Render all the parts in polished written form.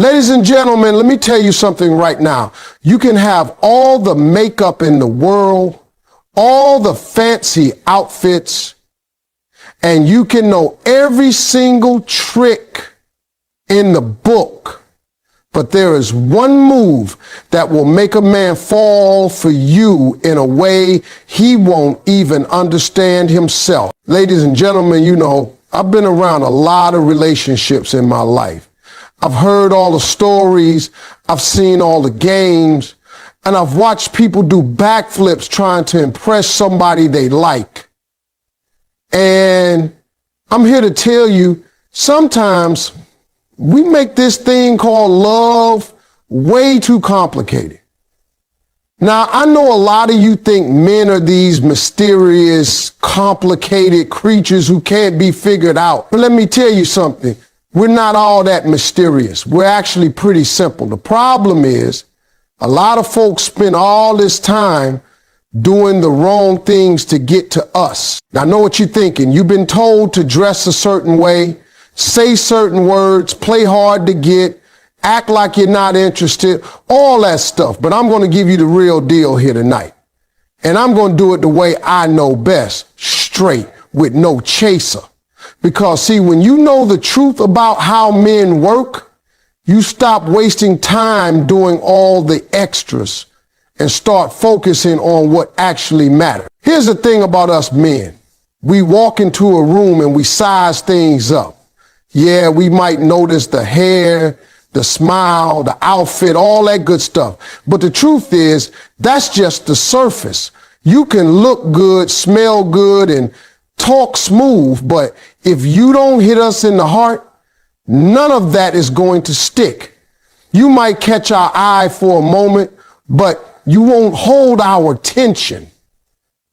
Ladies and gentlemen, let me tell you something right now. You can have all the makeup in the world, all the fancy outfits, and you can know every single trick in the book. But there is one move that will make a man fall for you in a way he won't even understand himself. Ladies and gentlemen, you know, I've been around a lot of relationships in my life. I've heard all the stories, I've seen all the games, and I've watched people do backflips trying to impress somebody they like. And I'm here to tell you, sometimes we make this thing called love way too complicated. Now, I know a lot of you think men are these mysterious, complicated creatures who can't be figured out. But let me tell you something. We're not all that mysterious. We're actually pretty simple. The problem is a lot of folks spend all this time doing the wrong things to get to us. Now, I know what you're thinking. You've been told to dress a certain way, say certain words, play hard to get, act like you're not interested, all that stuff. But I'm going to give you the real deal here tonight. And I'm going to do it the way I know best, straight, with no chaser. Because see, when you know the truth about how men work, you stop wasting time doing all the extras and start focusing on what actually matters. Here's the thing about us men. We walk into a room and we size things up. Yeah, we might notice the hair, the smile, the outfit, all that good stuff. But the truth is, that's just the surface. You can look good, smell good, and talk smooth, but if you don't hit us in the heart, none of that is going to stick. You might catch our eye for a moment, but you won't hold our attention.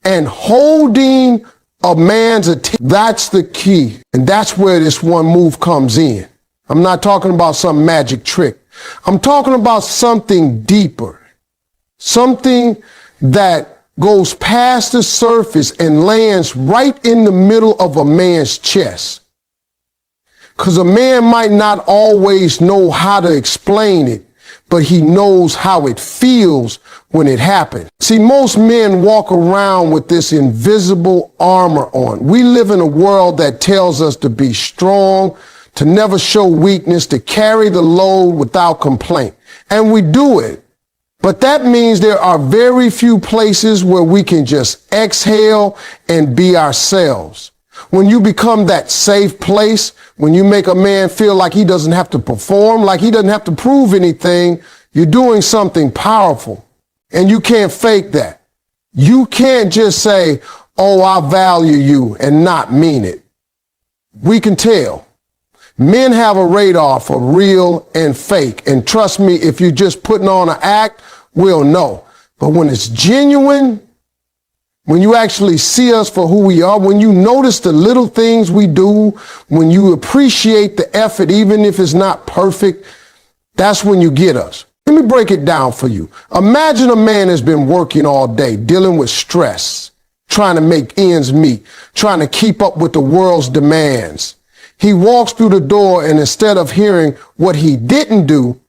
And holding a man's attention, that's the key. And that's where this one move comes in. I'm not talking about some magic trick. I'm talking about something deeper, something that goes past the surface and lands right in the middle of a man's chest. Because a man might not always know how to explain it, but he knows how it feels when it happens. See, most men walk around with this invisible armor on. We live in a world that tells us to be strong, to never show weakness, to carry the load without complaint. And we do it. But that means there are very few places where we can just exhale and be ourselves. When you become that safe place, when you make a man feel like he doesn't have to perform, like he doesn't have to prove anything, you're doing something powerful. And you can't fake that. You can't just say, oh, I value you, and not mean it. We can tell. Men have a radar for real and fake. And trust me, if you're just putting on an act, we'll know. But when it's genuine, when you actually see us for who we are, when you notice the little things we do, when you appreciate the effort, even if it's not perfect, that's when you get us. Let me break it down for you. Imagine a man has been working all day, dealing with stress, trying to make ends meet, trying to keep up with the world's demands. He walks through the door, and instead of hearing what he didn't do,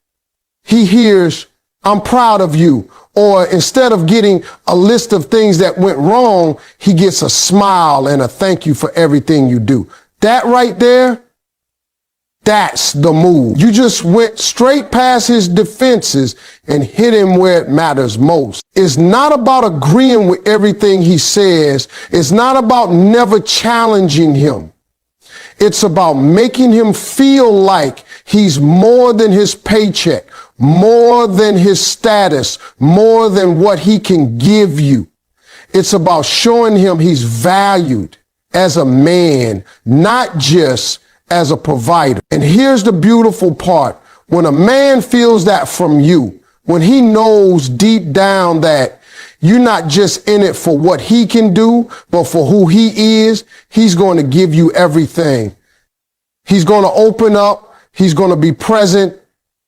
he hears, I'm proud of you. Or instead of getting a list of things that went wrong, he gets a smile and a thank you for everything you do. That right there, that's the move. You just went straight past his defenses and hit him where it matters most. It's not about agreeing with everything he says. It's not about never challenging him. It's about making him feel like he's more than his paycheck, more than his status, more than what he can give you. It's about showing him he's valued as a man, not just as a provider. And here's the beautiful part. When a man feels that from you, when he knows deep down that you're not just in it for what he can do, but for who he is, he's going to give you everything. He's going to open up. He's going to be present.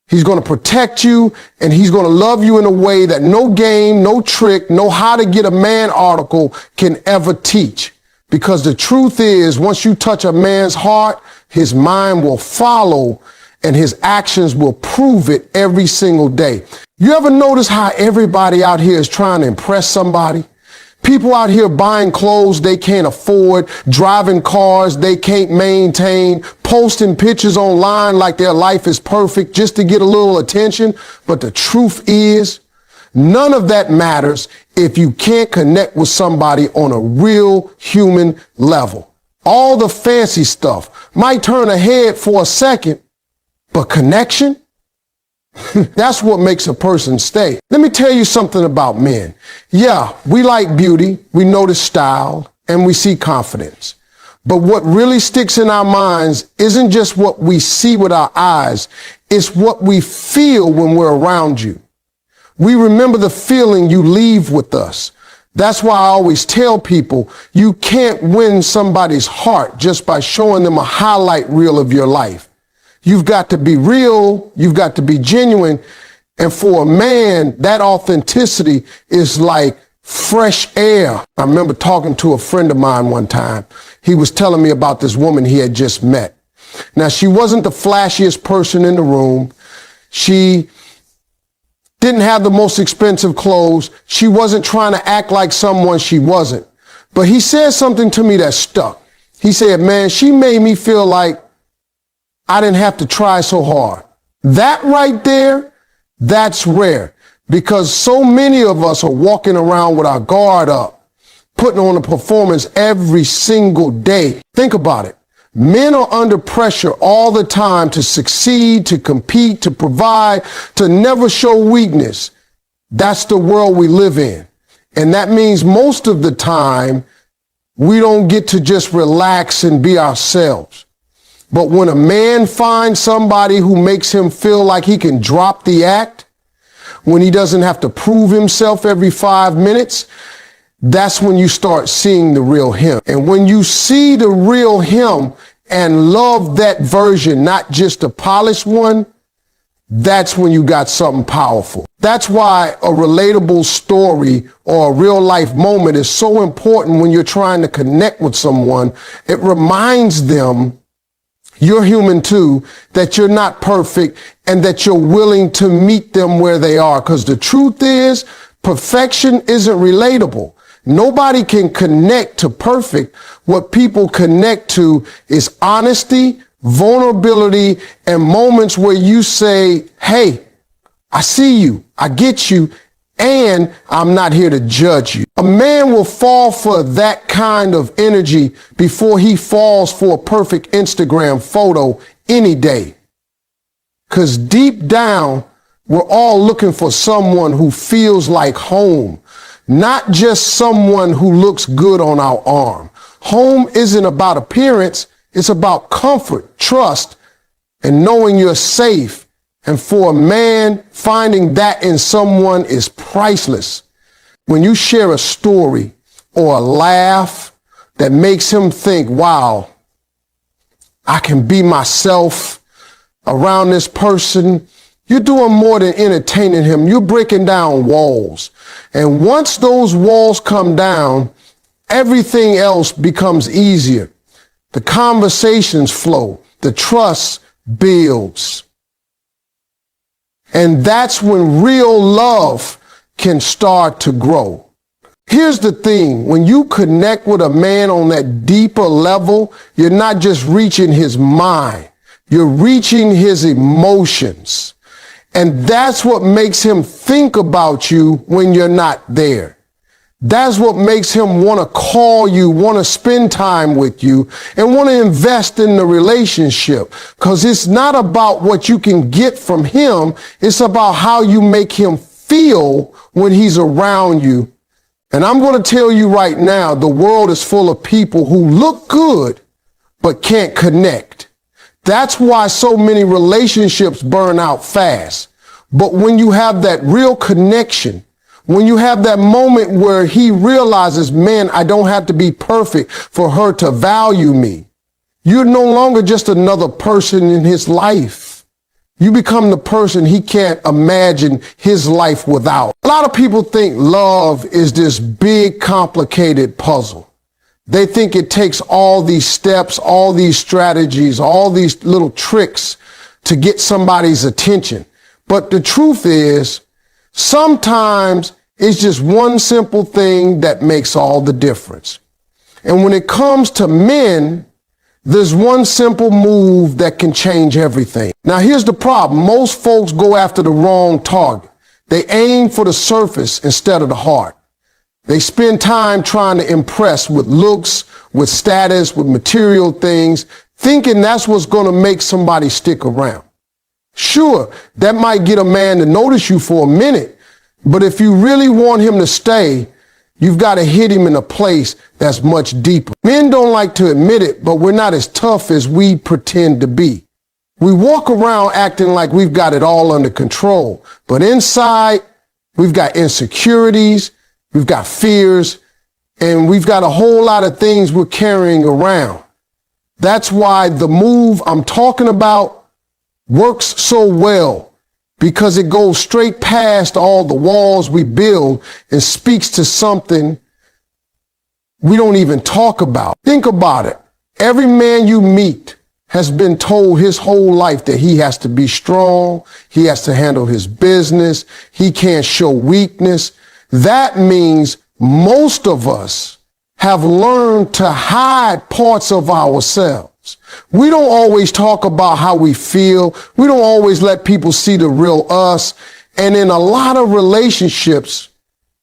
He's going to protect you, and he's going to love you in a way that no game, no trick, no how to get a man article can ever teach. Because the truth is, once you touch a man's heart, his mind will follow, and his actions will prove it every single day. You ever notice how everybody out here is trying to impress somebody? People out here buying clothes they can't afford, driving cars they can't maintain, posting pictures online like their life is perfect just to get a little attention. But the truth is, none of that matters if you can't connect with somebody on a real human level. All the fancy stuff might turn a head for a second, but connection? That's what makes a person stay. Let me tell you something about men. Yeah, we like beauty, we notice style, and we see confidence. But what really sticks in our minds isn't just what we see with our eyes, it's what we feel when we're around you. We remember the feeling you leave with us. That's why I always tell people you can't win somebody's heart just by showing them a highlight reel of your life. You've got to be real. You've got to be genuine. And for a man, that authenticity is like fresh air. I remember talking to a friend of mine one time. He was telling me about this woman he had just met. Now, she wasn't the flashiest person in the room. She didn't have the most expensive clothes. She wasn't trying to act like someone she wasn't. But he said something to me that stuck. He said, man, she made me feel like I didn't have to try so hard. That right there, that's rare, because so many of us are walking around with our guard up, putting on a performance every single day. Think about it. Men are under pressure all the time to succeed, to compete, to provide, to never show weakness. That's the world we live in. And that means most of the time, we don't get to just relax and be ourselves. But when a man finds somebody who makes him feel like he can drop the act, when he doesn't have to prove himself every 5 minutes, that's when you start seeing the real him. And when you see the real him and love that version, not just a polished one, that's when you got something powerful. That's why a relatable story or a real life moment is so important when you're trying to connect with someone. It reminds them you're human too, that you're not perfect, and that you're willing to meet them where they are. Because the truth is, perfection isn't relatable. Nobody can connect to perfect. What people connect to is honesty, vulnerability, and moments where you say, hey, I see you, I get you, and I'm not here to judge you. A man will fall for that kind of energy before he falls for a perfect Instagram photo any day. Because deep down, we're all looking for someone who feels like home, not just someone who looks good on our arm. Home isn't about appearance, it's about comfort, trust, and knowing you're safe. And for a man, finding that in someone is priceless. When you share a story or a laugh that makes him think, wow, I can be myself around this person, you're doing more than entertaining him. You're breaking down walls. And once those walls come down, everything else becomes easier. The conversations flow, the trust builds. And that's when real love can start to grow. Here's the thing. When you connect with a man on that deeper level, you're not just reaching his mind. You're reaching his emotions. And that's what makes him think about you when you're not there. That's what makes him want to call you, want to spend time with you, and want to invest in the relationship. Because it's not about what you can get from him. It's about how you make him feel when he's around you. And I'm going to tell you right now, the world is full of people who look good, but can't connect. That's why so many relationships burn out fast. But when you have that real connection, when you have that moment where he realizes, man, I don't have to be perfect for her to value me. You're no longer just another person in his life. You become the person he can't imagine his life without. A lot of people think love is this big, complicated puzzle. They think it takes all these steps, all these strategies, all these little tricks to get somebody's attention. But the truth is, sometimes it's just one simple thing that makes all the difference. And when it comes to men, there's one simple move that can change everything. Now, here's the problem. Most folks go after the wrong target. They aim for the surface instead of the heart. They spend time trying to impress with looks, with status, with material things, thinking that's what's going to make somebody stick around. Sure, that might get a man to notice you for a minute, but if you really want him to stay, you've got to hit him in a place that's much deeper. Men don't like to admit it, but we're not as tough as we pretend to be. We walk around acting like we've got it all under control, but inside, we've got insecurities, we've got fears, and we've got a whole lot of things we're carrying around. That's why the move I'm talking about works so well, because it goes straight past all the walls we build and speaks to something we don't even talk about. Think about it. Every man you meet has been told his whole life that he has to be strong, he has to handle his business, he can't show weakness. That means most of us have learned to hide parts of ourselves. We don't always talk about how we feel. We don't always let people see the real us. And in a lot of relationships,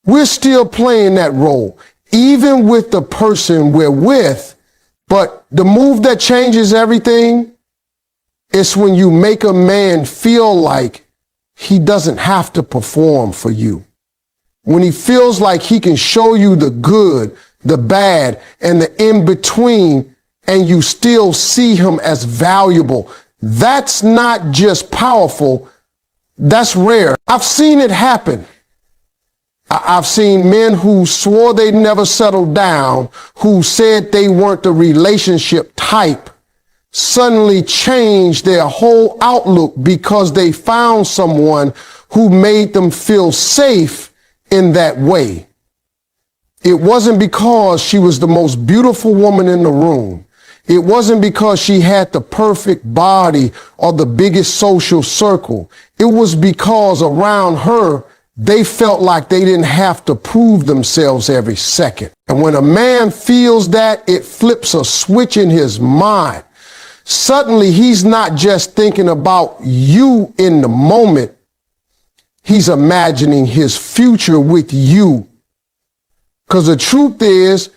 we're still playing that role, even with the person we're with. But the move that changes everything is when you make a man feel like he doesn't have to perform for you. When he feels like he can show you the good, the bad, and the in-between, and you still see him as valuable. That's not just powerful, that's rare. I've seen it happen. I've seen men who swore they'd never settle down, who said they weren't the relationship type, suddenly change their whole outlook because they found someone who made them feel safe in that way. It wasn't because she was the most beautiful woman in the room. It wasn't because she had the perfect body or the biggest social circle. It was because around her, they felt like they didn't have to prove themselves every second. And when a man feels that, it flips a switch in his mind. Suddenly, he's not just thinking about you in the moment. He's imagining his future with you. Because the truth is,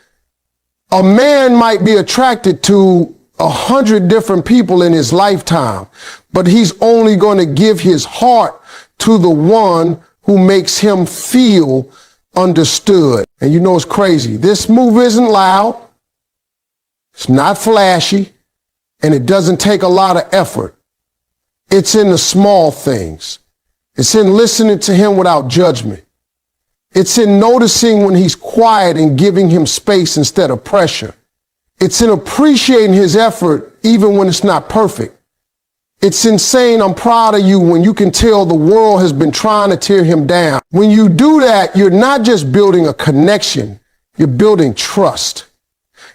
a man might be attracted to 100 different people in his lifetime, but he's only going to give his heart to the one who makes him feel understood. And you know, it's crazy. This move isn't loud. It's not flashy, and it doesn't take a lot of effort. It's in the small things. It's in listening to him without judgment. It's in noticing when he's quiet and giving him space instead of pressure. It's in appreciating his effort even when it's not perfect. It's in saying, I'm proud of you, when you can tell the world has been trying to tear him down. When you do that, you're not just building a connection, you're building trust.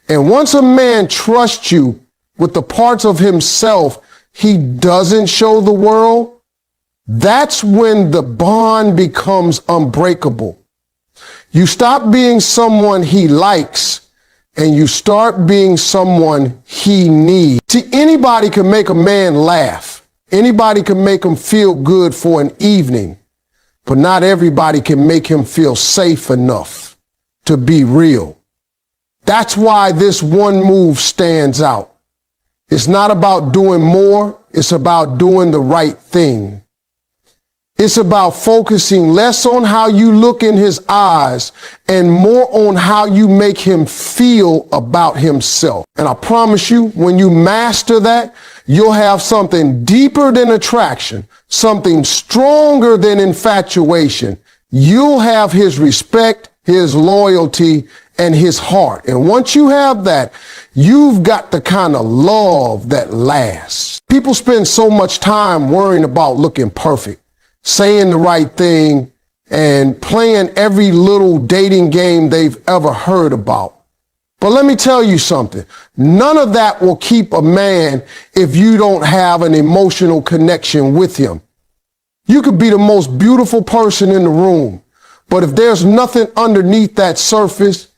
And once a man trusts you with the parts of himself he doesn't show the world, that's when the bond becomes unbreakable. You stop being someone he likes and you start being someone he needs. See, anybody can make a man laugh. Anybody can make him feel good for an evening, but not everybody can make him feel safe enough to be real. That's why this one move stands out. It's not about doing more. It's about doing the right thing. It's about focusing less on how you look in his eyes and more on how you make him feel about himself. And I promise you, when you master that, you'll have something deeper than attraction, something stronger than infatuation. You'll have his respect, his loyalty, and his heart. And once you have that, you've got the kind of love that lasts. People spend so much time worrying about looking perfect, saying the right thing, and playing every little dating game they've ever heard about. But let me tell you something. None of that will keep a man if you don't have an emotional connection with him. You could be the most beautiful person in the room, but if there's nothing underneath that surface,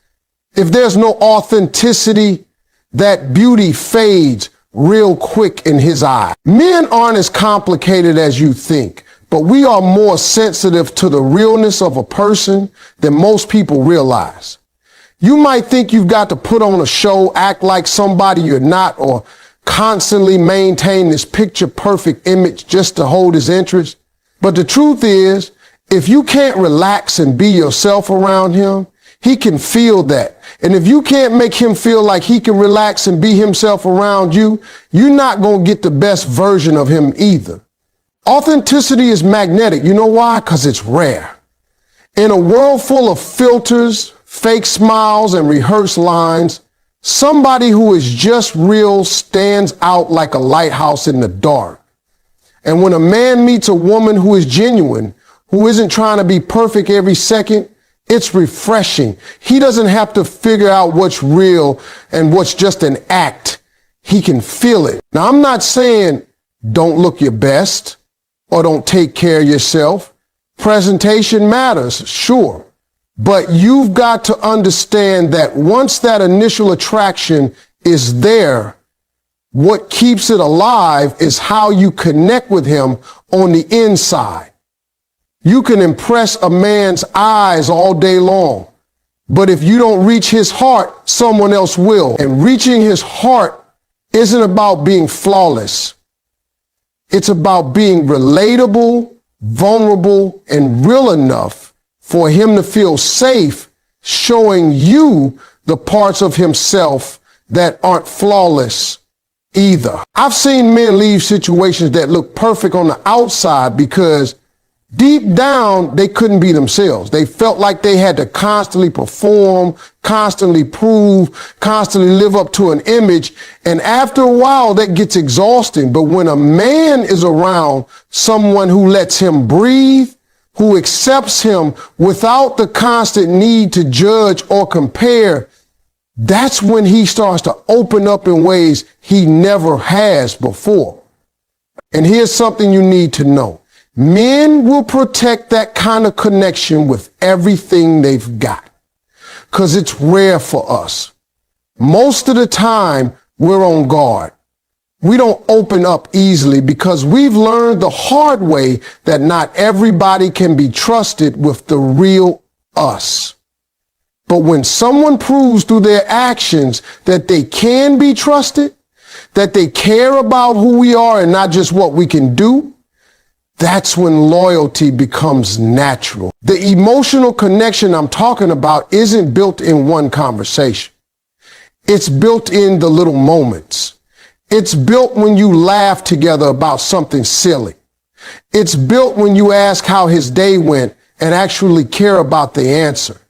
if there's no authenticity, that beauty fades real quick in his eye. Men aren't as complicated as you think, but we are more sensitive to the realness of a person than most people realize. You might think you've got to put on a show, act like somebody you're not, or constantly maintain this picture perfect image just to hold his interest. But the truth is, if you can't relax and be yourself around him, he can feel that. And if you can't make him feel like he can relax and be himself around you, you're not going to get the best version of him either. Authenticity is magnetic. You know why? Because it's rare. In a world full of filters, fake smiles, and rehearsed lines, somebody who is just real stands out like a lighthouse in the dark. And when a man meets a woman who is genuine, who isn't trying to be perfect every second, it's refreshing. He doesn't have to figure out what's real and what's just an act. He can feel it. Now, I'm not saying don't look your best or don't take care of yourself. Presentation matters, sure. But you've got to understand that once that initial attraction is there, what keeps it alive is how you connect with him on the inside. You can impress a man's eyes all day long, but if you don't reach his heart, someone else will. And reaching his heart isn't about being flawless. It's about being relatable, vulnerable, and real enough for him to feel safe showing you the parts of himself that aren't flawless either. I've seen men leave situations that look perfect on the outside because deep down, they couldn't be themselves. They felt like they had to constantly perform, constantly prove, constantly live up to an image. And after a while, that gets exhausting. But when a man is around someone who lets him breathe, who accepts him without the constant need to judge or compare, that's when he starts to open up in ways he never has before. And here's something you need to know. Men will protect that kind of connection with everything they've got, because it's rare for us. Most of the time, we're on guard. We don't open up easily because we've learned the hard way that not everybody can be trusted with the real us. But when someone proves through their actions that they can be trusted, that they care about who we are and not just what we can do, that's when loyalty becomes natural. The emotional connection I'm talking about isn't built in one conversation. It's built in the little moments. It's built when you laugh together about something silly. It's built when you ask how his day went and actually care about the answer.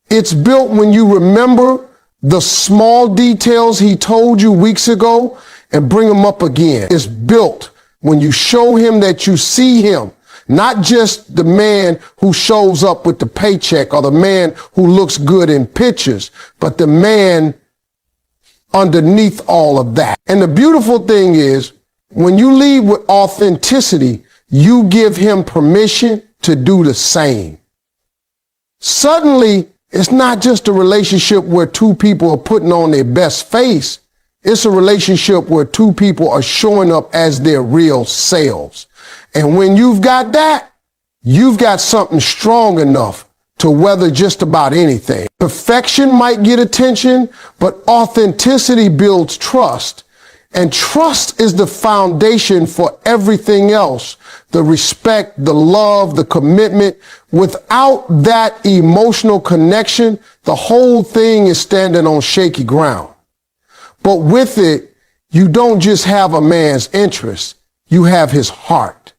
It's built when you remember the small details he told you weeks ago and bring them up again. It's built when you show him that you see him, not just the man who shows up with the paycheck or the man who looks good in pictures, but the man underneath all of that. And the beautiful thing is, when you lead with authenticity, you give him permission to do the same. Suddenly, it's not just a relationship where two people are putting on their best face. It's a relationship where two people are showing up as their real selves. And when you've got that, you've got something strong enough to weather just about anything. Perfection might get attention, but authenticity builds trust. And trust is the foundation for everything else. The respect, the love, the commitment. Without that emotional connection, the whole thing is standing on shaky ground. But with it, you don't just have a man's interest, you have his heart.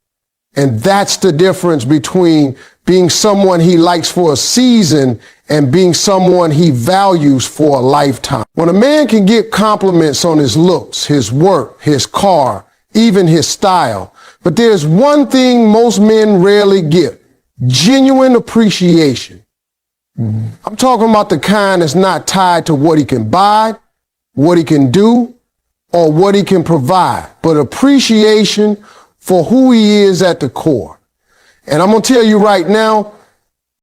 And that's the difference between being someone he likes for a season and being someone he values for a lifetime. When a man can get compliments on his looks, his work, his car, even his style, but there's one thing most men rarely get: genuine appreciation. I'm talking about the kind that's not tied to what he can buy, what he can do, or what he can provide, but appreciation for who he is at the core. And I'm going to tell you right now,